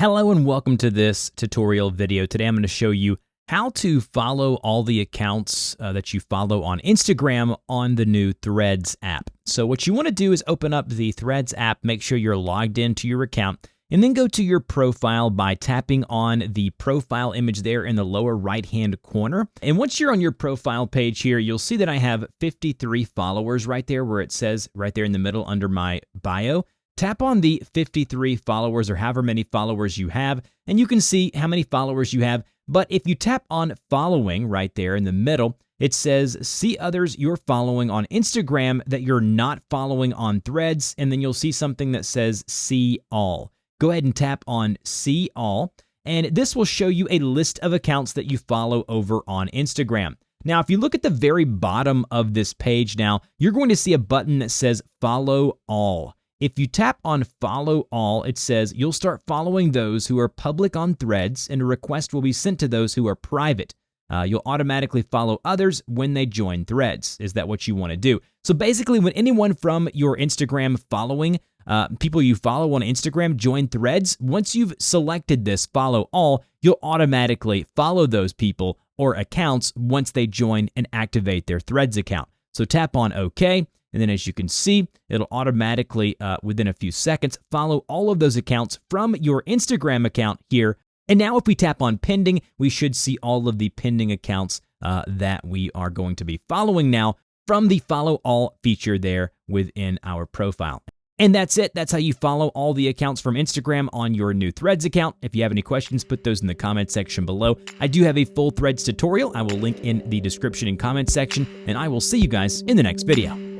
Hello and welcome to this tutorial video. Today I'm going to show you how to follow all the accounts that you follow on Instagram on the new Threads app. So what you want to do is open up the Threads app, make sure you're logged into your account, and then go to your profile by tapping on the profile image there in the lower right-hand corner. And once you're on your profile page here, you'll see that I have 53 followers right there where it says right there in the middle under my bio. Tap on the 53 followers or however many followers you have, and you can see how many followers you have. But if you tap on following right there in the middle, it says see others you're following on Instagram that you're not following on Threads, and then you'll see something that says see all. Go ahead and tap on see all, and this will show you a list of accounts that you follow over on Instagram. Now, if you look at the very bottom of this page now, you're going to see a button that says follow all. If you tap on follow all, it says you'll start following those who are public on Threads, and a request will be sent to those who are private. You'll automatically follow others when they join Threads. Is that what you want to do? So basically, when anyone from your Instagram following, people you follow on Instagram join Threads, once you've selected this follow all, you'll automatically follow those people or accounts once they join and activate their Threads account. So tap on OK. And then as you can see, it'll automatically, within a few seconds, follow all of those accounts from your Instagram account here. And now if we tap on pending, we should see all of the pending accounts that we are going to be following now from the follow all feature there within our profile. And that's it. That's how you follow all the accounts from Instagram on your new Threads account. If you have any questions, put those in the comment section below. I do have a full Threads tutorial. I will link in the description and comment section, and I will see you guys in the next video.